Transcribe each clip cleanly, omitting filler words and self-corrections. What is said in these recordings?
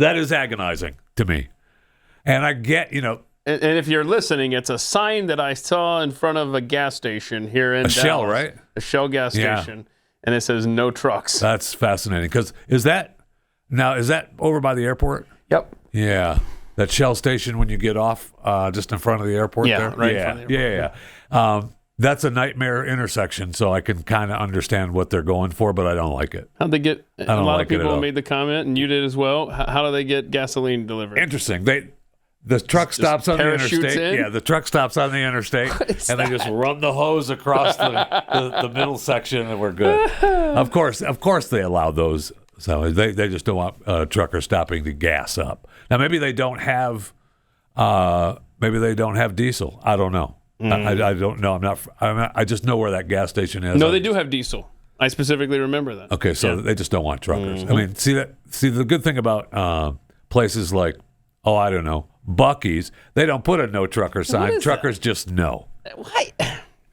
That is agonizing to me. And I get, And if you're listening, it's a sign that I saw in front of a gas station here in Dallas. Shell, right? A Shell gas station. And it says no trucks. That's fascinating. Because is that over by the airport? Yep. Yeah. That Shell station when you get off just in front of the airport there? Right in front of the airport. Yeah. That's a nightmare intersection, so I can kind of understand what they're going for, but I don't like it. How'd they get? I don't a lot like of people it at all. made the comment, and you did as well. How do they get gasoline delivered? Interesting. The truck stops on the parachutes interstate. in? Yeah, the truck stops on the interstate, and they just run the hose across the middle section, and we're good. Of course, they allow those. So they just don't want truckers stopping to gas up. Now maybe they don't have diesel. I don't know. I don't know. I just know where that gas station is. No, they do have diesel. I specifically remember that. Okay, so they just don't want truckers. I mean, see the good thing about places like, I don't know, Buc-ee's, they don't put a no trucker sign. Truckers just know. What?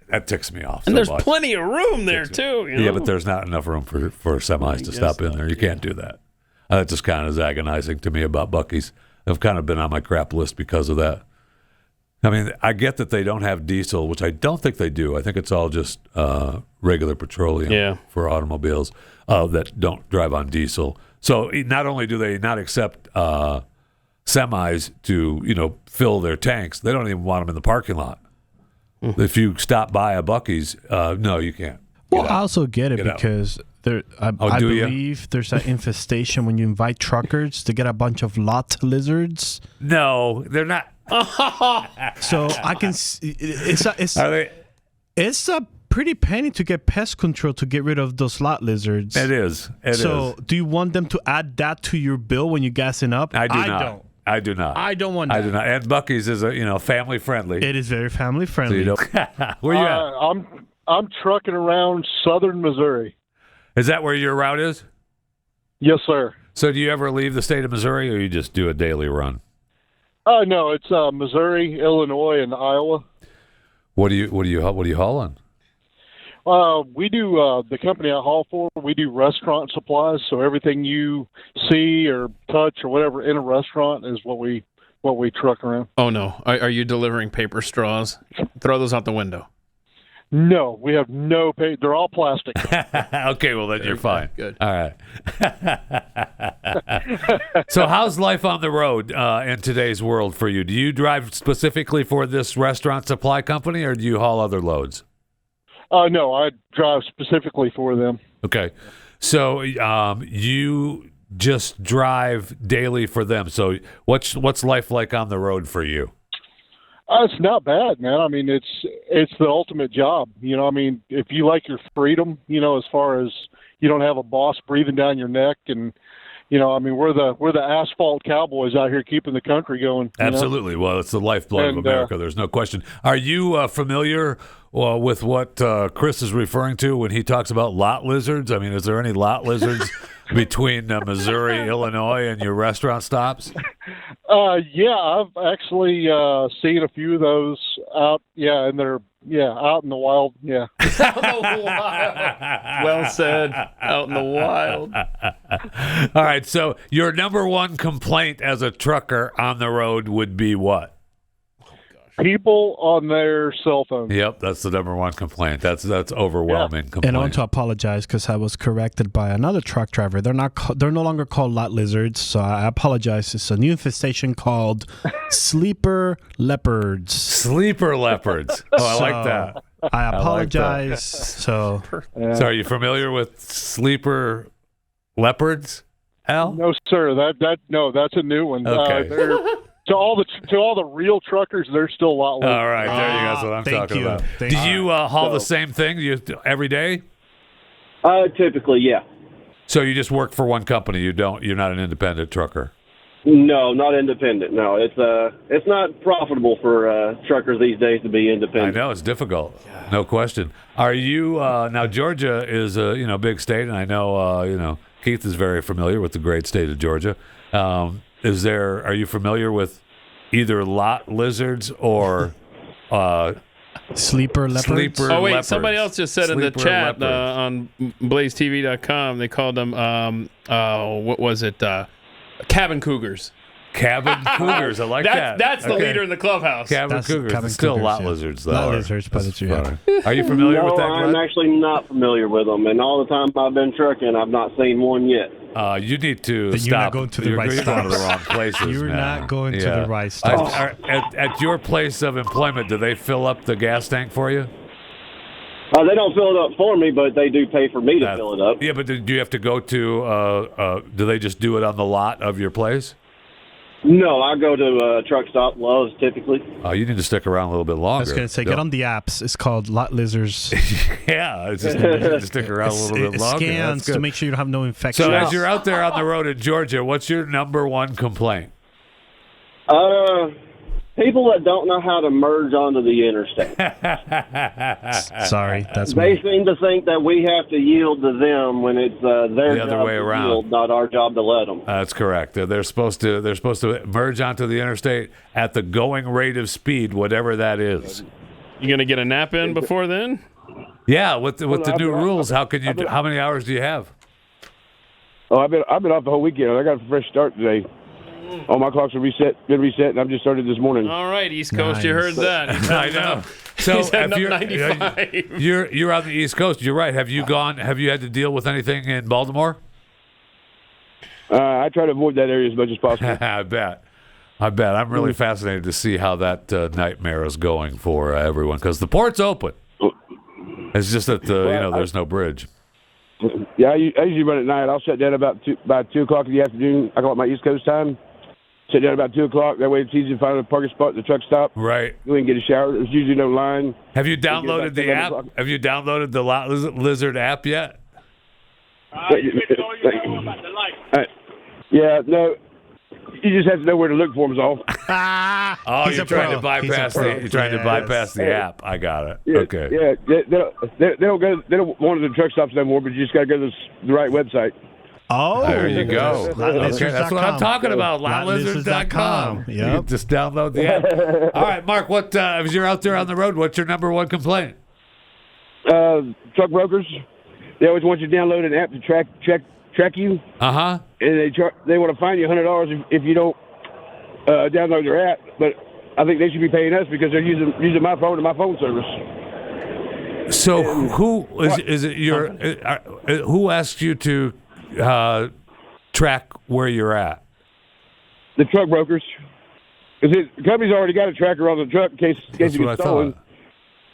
That ticks me off. And so there's much. plenty of room there too. Yeah, but there's not enough room for semis to stop in there. You can't do that. That just kind of is agonizing to me about Buc-ee's. I've kind of been on my crap list because of that. I mean, I get that they don't have diesel, which I don't think they do. I think it's all just regular petroleum for automobiles that don't drive on diesel. So not only do they not accept semis to fill their tanks, they don't even want them in the parking lot. If you stop by a Buc-ee's, no, you can't. Well, I also get it because I believe there's an infestation when you invite truckers to get a bunch of lot lizards. No, they're not. So I can see it's a pretty penny to get pest control to get rid of those lot lizards. It is. So do you want them to add that to your bill when you're gassing up? I don't. I do not. I don't want that. I do not. And Buc-ee's is family friendly. It is very family friendly. So where you at? I'm trucking around southern Missouri. Is that where your route is? Yes, sir. So do you ever leave the state of Missouri, or you just do a daily run? No, it's Missouri, Illinois, and Iowa. What do you haul on? We do the company I haul for. We do restaurant supplies, so everything you see or touch or whatever in a restaurant is what we truck around. Oh no, are you delivering paper straws? Throw those out the window. No, we have no pay. They're all plastic. Okay, well then you're fine. Good. All right. So how's life on the road in today's world for you? Do you drive specifically for this restaurant supply company, or do you haul other loads? No, I drive specifically for them. Okay. So you just drive daily for them. So what's life like on the road for you? It's not bad, man. I mean, it's the ultimate job. I mean, if you like your freedom, as far as you don't have a boss breathing down your neck, and I mean, we're the asphalt cowboys out here keeping the country going. Absolutely. Well, it's the lifeblood of America. There's no question. Are you familiar with what Chris is referring to when he talks about lot lizards? I mean, is there any lot lizards between Missouri, Illinois, and your restaurant stops? Yeah, I've actually seen a few of those out. Yeah, and they're out in the wild. Yeah. Out in the wild. Well said. Out in the wild. All right. So your number one complaint as a trucker on the road would be what? People on their cell phones. Yep, that's the number one complaint. That's overwhelming complaint. And I want to apologize because I was corrected by another truck driver. They're no longer called lot lizards, so I apologize. It's a new infestation called sleeper leopards. Sleeper leopards. Oh, I like that. I apologize. So are you familiar with sleeper leopards, Al? No, sir. That's a new one. Okay. To all the real truckers, they're still a lot less. All right, there you go. That's what I'm talking about. Do you haul the same thing every day? Typically, yeah. So you just work for one company. You're not an independent trucker. No, not independent. No, it's not profitable for truckers these days to be independent. I know it's difficult, no question. Are you now? Georgia is a big state, and I know Keith is very familiar with the great state of Georgia. Are you familiar with either lot lizards or sleeper leopards? Oh wait, leopards. Somebody else just said in the chat on BlazeTV.com they called them what was it? Cabin cougars. Cabin cougars. I like that. That's the Okay. leader in the clubhouse. Cabin cougars. cabin It's still cougars, lot yeah. lizards, though. Lot lizards, but it's Are you familiar with No, that, I'm Glenn? actually not familiar with them, and all the time I've been trucking, I've not seen one yet. You need to Then stop. you're not going to the right You're going to the stops. wrong places. You're man. not going to Yeah. the right stops. At your place of employment, do they fill up the gas tank for you? They don't fill it up for me, but they do pay for me to fill it up. Yeah, but do you have to go to? Do they just do it on the lot of your place? No, I go to truck stop, Lowe's, typically. Oh, you need to stick around a little bit longer. I was going to say, get on the apps. It's called Lot Lizards. Yeah, it's just you need to stick around a little bit It longer. scans That's good. to make sure you don't have no infection. So as you're out there on the road in Georgia, what's your number one complaint? People that don't know how to merge onto the interstate. Sorry, that's They me. seem to think that we have to yield to them when it's their The other job way to around. yield, not our job to let them. That's correct. They're supposed to merge onto the interstate at the going rate of speed, whatever that is. You gonna get a nap in before then? Yeah, with the I've new been- rules, how can you? How many hours do you have? Oh, I've been off the whole weekend. I got a fresh start today. All my clocks are been reset, and I've just started this morning. All right, East Coast, you Nice. heard that. He's I heading know. up. So He's heading if up 95. you're on the East Coast. You're right. Have you had to deal with anything in Baltimore? I try to avoid that area as much as possible. I bet. I'm really fascinated to see how that nightmare is going for everyone because the port's open. It's just that there's no bridge. Yeah, I usually run at night. I'll shut down about 2 o'clock in the afternoon. I call it my East Coast time. Shut down about 2 o'clock. That way it's easy to find a parking spot at the truck stop. Right. Go in and get a shower. There's usually no line. Have you downloaded the app? Have you downloaded the Lot Lizard app yet? Yeah, no. You just have to know where to look for them, is all. Oh, He's you're a trying pro. to bypass He's a pro. you're trying to Yes. bypass the app. I got it. Yeah, Okay. Yeah, they don't go. They don't want to the truck stops no more. But you just got to go to the right website. Oh, There you go. Okay, that's what I'm talking about. LotLizards.com. LotLizards.com. Yep. You just download the app. All right, Mark. What as you're out there on the road? What's your number one complaint? Truck brokers, they always want you to download an app to track you, And and they want to fine you $100 if you don't download their app. But I think they should be paying us because they're using my phone and my phone service. So who is it? Who asked you to track where you're at? The truck brokers, because the company's already got a tracker on the truck in case That's it what I gets stolen. thought.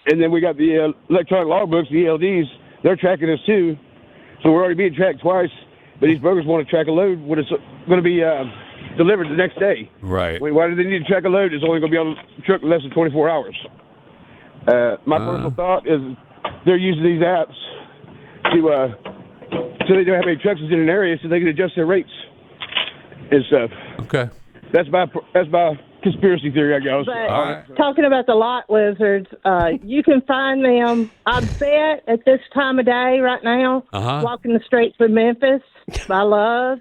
And then we got the electronic logbooks, the ELDs. They're tracking us too, so we're already being tracked twice. But these brokers want to track a load when it's going to be delivered the next day. Right. Why do they need to track a load? It's only going to be on the truck in less than 24 hours. My personal thought is they're using these apps so they don't have any trucks in an area, so they can adjust their rates and stuff. Okay. That's my conspiracy theory, I guess. But All right. talking about the lot lizards, you can find them, I bet, at this time of day right now, walking the streets of Memphis by Love.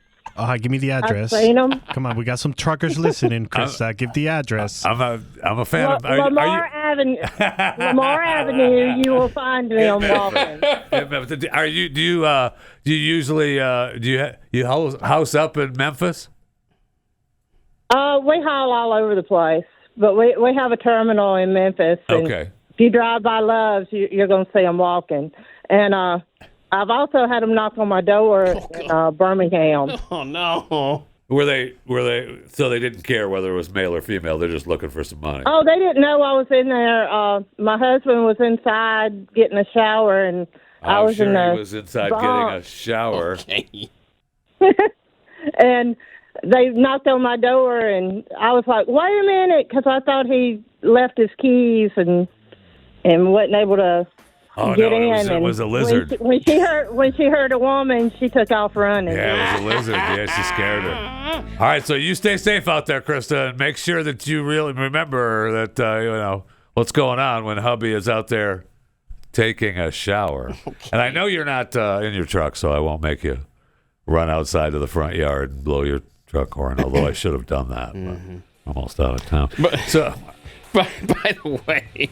Give me the address. I've seen them. Come on, we got some truckers listening, Krista. Give the address. I'm a fan of. Lamar Avenue, you will find them walking. Are you? Do you usually you house up in Memphis? We haul all over the place, but we have a terminal in Memphis. And Okay. if you drive by Love's, you're going to see them walking. And I've also had them knock on my door in Birmingham. Oh no. Were they? So they didn't care whether it was male or female. They're just looking for some money. Oh, they didn't know I was in there. My husband was inside getting a shower, and I I'm was sure in the he was inside bunk. getting a shower. Okay. And they knocked on my door, and I was like, "Wait a minute," because I thought he left his keys and wasn't able to Oh get no, in. it was a And lizard. When she heard a woman, she took off running. Yeah, it was a lizard. Yeah, she scared her. All right, so you stay safe out there, Krista, and make sure that you really remember that what's going on when hubby is out there taking a shower. Okay. And I know you're not in your truck, so I won't make you run outside to the front yard and blow your truck horn. Although I should have done that. Almost out of town. By the way,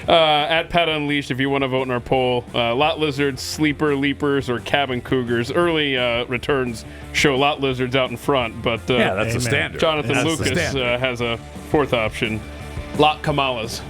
at Pat Unleashed, if you want to vote in our poll, lot lizards, sleeper leapers, or cabin cougars. Early returns show lot lizards out in front, but that's a standard. Jonathan Lucas has a fourth option, lot kamalas.